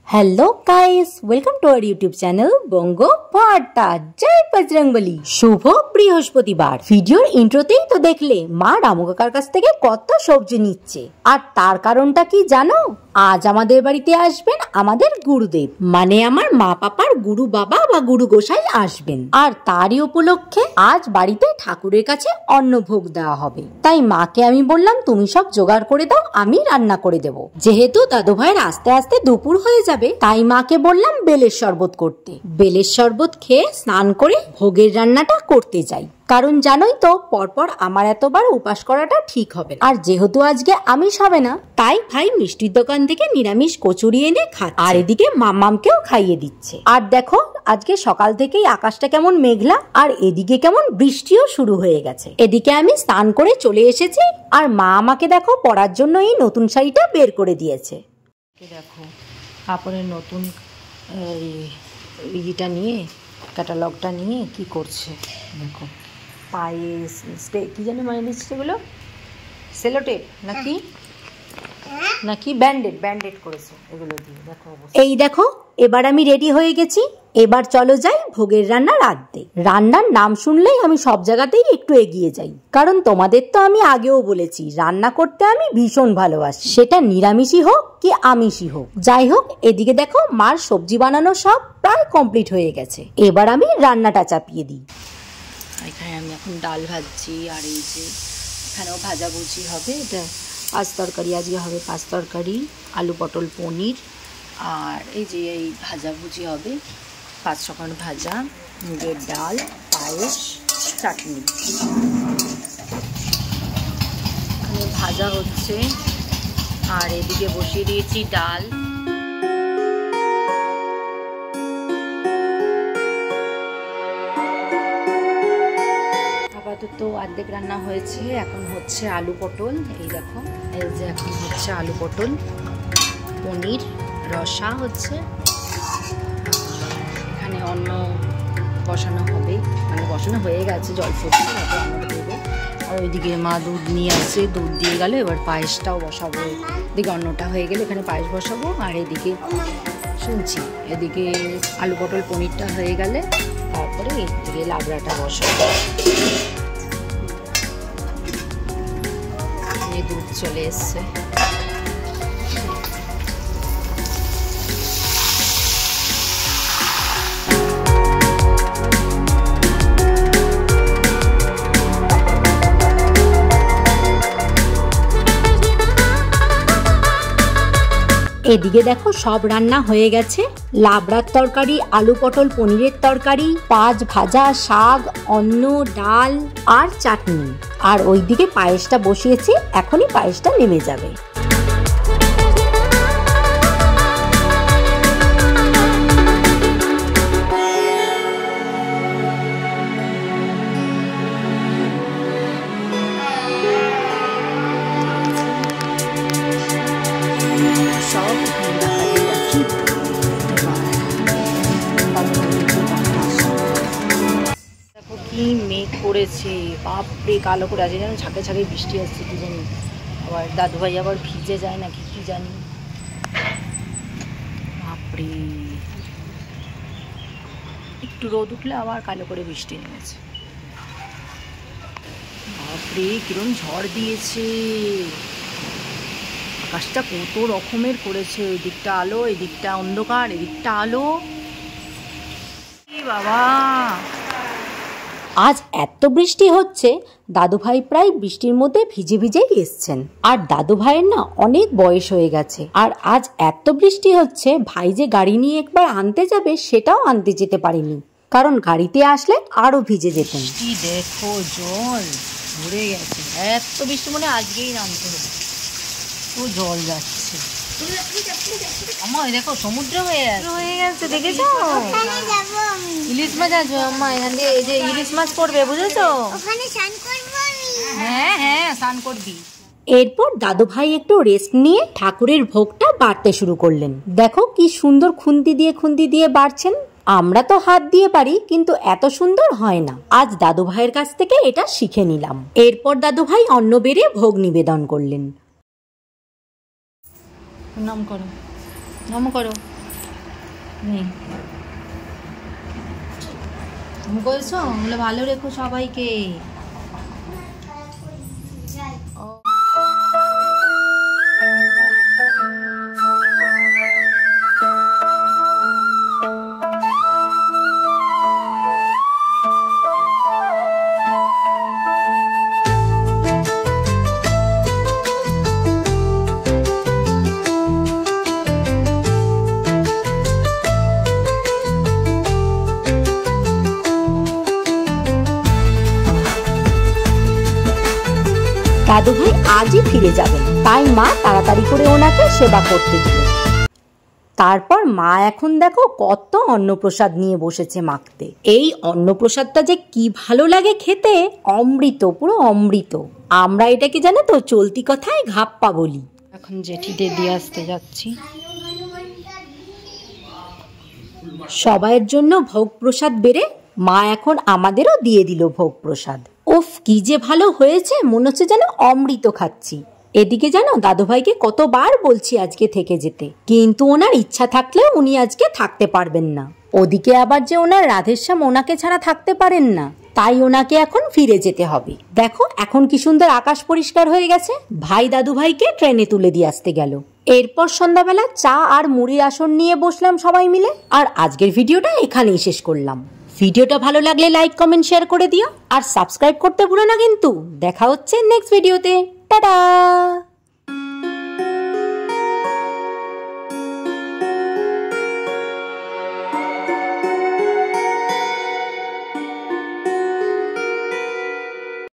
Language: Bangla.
Hello guys, welcome to our YouTube channel Bango Bhata. जय बजरंगबली। शुभ বৃহস্পতিবার। ভিডিওর ইন্ট্রোতেই তো দেখলে মা রামু কাকার কাছ থেকে কত সবজি নিচ্ছে, আর তার কারণটা কি জানো? আজ আমাদের বাড়িতে আসবেন আমাদের গুরুদেব, মানে আমার মা পাপার গুরু বাবা বা গুরু গোসাই আসবেন, আর তারই উপলক্ষে আজ বাড়িতে ঠাকুরের কাছে অন্নভোগ দেওয়া হবে। তাই মাকে আমি বললাম তুমি সব জোগাড় করে দাও, আমি রান্না করে দেব। যেহেতু দাদু ভাইয়ের আস্তে আস্তে দুপুর হয়ে যাবে, তাই মাকে বললাম বেলের শরবত করতে। বেলের শরবত খেয়ে স্নান করে ভোগের রান্নাটা করতে যাই, কারণ জানোই তো পরপর আমার এতবার উপাস করাটা ঠিক হবে না। আর যেহেতু আজকে আমিষ হবে না, তাই ভাই মিষ্টির দোকান থেকে নিরামিষ কচুরি এনে খাচ্ছে, আর এদিকে মামামকেও খাইয়ে দিচ্ছে। আর দেখো আজকে সকাল থেকেই আকাশটা কেমন মেঘলা, আর এদিকে কেমন বৃষ্টিও শুরু হয়ে গেছে। এদিকে আমি স্নান করে চলে এসেছি, আর মা আমাকে দেখো পরার জন্য এই নতুন শাড়িটা বের করে দিয়েছে। দেখো কাপড়ের নতুন ইটা নিয়ে, ক্যাটালগটা নিয়ে কি করছে দেখো। পায়ে কি জানি মানে দিচ্ছে এগুলো, সেলোটেপ নাকি ব্যান্ডেড করেছে এগুলো দিয়ে। দেখো এই দেখো এবার আমি রেডি হয়ে গেছি। এবার চলো যাই ভোগের রান্না রাঁধতে। রান্নার নাম শুনলেই আমি সব জায়গাতেই একটু এগিয়ে যাই, কারণ তোমাদের তো আমি আগেও বলেছি রান্না করতে আমি ভীষণ ভালোবাসি, সেটা নিরামিষই হোক কি আমিষই হোক। যাই হোক এদিকে দেখো মার সবজি বানানো সব প্রায় কমপ্লিট হয়ে গেছে। এবার আমি রান্নাটা চাপিয়ে দিই। এখানে আমি এখন ডাল ভাজছি, আর এই যে এখানেও ভাজাভুজি হবে। এটা পাঁচ তরকারি আজকে হবে, পাঁচ তরকারি, আলু পটল পনির, আর এই যে এই ভাজাভুজি হবে, 5 রকম ভাজা, মুগের ডাল, পায়েস, চাটনি। এখানে ভাজা হচ্ছে, আর এদিকে বসিয়ে দিয়েছি ডাল। আপাতত অর্ধেক রান্না হয়েছে, এখন হচ্ছে আলু পটল। এই দেখো এই যে এখন হচ্ছে আলু পটল, পনির রসা হচ্ছে। এখানে অন্ন বসানো হবে, মানে বসানো হয়ে গেছে, জল ফুটছে, তারপর অন্নটা দেবে। আর ওইদিকে মা দুধ নিয়ে আসছে, দুধ দিয়ে গেল। এবার পায়েসটাও বসাবো, এদিকে অন্নটা হয়ে গেলে এখানে পায়েস বসাবো। আর এদিকে শুনছি এদিকে আলু পটল পনিরটা হয়ে গেলে তারপরে এদিকে লাবড়াটা বসাবো। দুধ চলে এসছে। এদিকে দেখো সব রান্না হয়ে গেছে। লাবড়ার তরকারি, আলু পটল পনিরের তরকারি, 5 ভাজা, শাক, অন্ন, ডাল আর চাটনি। আর ওইদিকে পায়েসটা বসিয়েছি, এখনই পায়েসটা নেমে যাবে। কি মেঘ করেছে, বাপরে কালো করে আছে, যেন ঝাঁকে ঝাঁকে বৃষ্টি আসছে কি জানি। আবার দাদু ভাই আবার ভিজে যায় নাকি কি জানি। বাপরে একটু রোদ উঠলে আবার কালো করে বৃষ্টি নেমেছে। বাপরে কিরম ঝড় দিয়েছে, আকাশটা কত রকমের করেছে। ওই দিকটা আলো, এই দিকটা অন্ধকার, এদিকটা আলো। বাবা আজ এত বৃষ্টি হচ্ছে, দাদু ভাই প্রায় বৃষ্টির মধ্যে ভিজে ভিজেই এসছেন। আর দাদু ভাইয়ের না অনেক বয়স হয়ে গেছে, আর আজ এত বৃষ্টি হচ্ছে, ভাই যে গাড়ি নিয়ে একবার আনতে যাবে সেটাও আনতে যেতে পারেনি, কারণ গাড়িতে আসলে আরো ভিজে যেতেন। দেখো জল ভরে গেছে, এত বৃষ্টি মনে আজকেই নামতে হবে, তো জল যাচ্ছে। আমার দেখো সমুদ্র হয়ে গেছে, দেখেছো? ইলিশ মাছ আছে আম্মা, এখান দিয়ে এই যে ইলিশ মাছ পড়বে, বুঝেছো? হ্যাঁ স্নান করবি। এরপর দাদু ভাই একটু রেস্ট নিয়ে ঠাকুরের ভোগটা বাড়তে শুরু করলেন। দেখো কি সুন্দর খুন্তি দিয়ে বাড়ছেন। আমরা তো হাত দিয়ে পারি, কিন্তু এত সুন্দর হয় না। আজ দাদু ভাইয়ের কাছ থেকে এটা শিখে নিলাম। এরপর দাদু ভাই অন্ন বেড়ে ভোগ নিবেদন করলেন। নাম করো, নাম করো, নেই তুমি করেছো, বলে ভালো রেখো সবাইকে। দাদু ভাই আজই ফিরে যাবেন, তাই মা তাড়াতাড়ি করে ওনাকে সেবা করতে দিল। তারপর মা এখন দেখো কত অন্নপ্রসাদ নিয়ে বসেছে মাখতে। এই অন্নপ্রসাদটা যে কি ভালো লাগে খেতে, অমৃত, পুরো অমৃত। আমরা এটাকে জানো তো চলতি কথায় ঘাপ্পা বলি। এখন জেঠিদের দিয়ে আসতে যাচ্ছি। সবাইয়ের জন্য ভোগ প্রসাদ বেড়ে মা এখন আমাদেরও দিয়ে দিল ভোগ প্রসাদ। উফ, কি যে ভালো হয়েছে, মনে হচ্ছে যেন অমৃত খাচ্ছি। এদিকে জানো দাদুভাইকে কতবার বলছি আজকে থেকে যেতে, কিন্তু ওনার ইচ্ছা থাকলেও উনি আজকে থাকতে পারবেন না। ওদিকে আবার যে ওনার রাধেশ্যাম ওনাকে ছাড়া থাকতে পারেন না, তাই ওনাকে এখন ফিরে যেতে হবে। দেখো এখন কি সুন্দর আকাশ পরিষ্কার হয়ে গেছে। ভাই দাদুভাইকে ট্রেনে তুলে দিয়ে আসতে গেল। এরপর সন্ধ্যাবেলা চা আর মুড়ির আসন নিয়ে বসলাম সবাই মিলে। আর আজকের ভিডিওটা এখানেই শেষ করলাম। ভিডিওটা ভালো লাগলে লাইক, কমেন্ট, শেয়ার করে দিও। আর সাবস্ক্রাইব করতে ভুলো না কিন্তু। দেখা হচ্ছে নেক্সট ভিডিওতে। টাটা।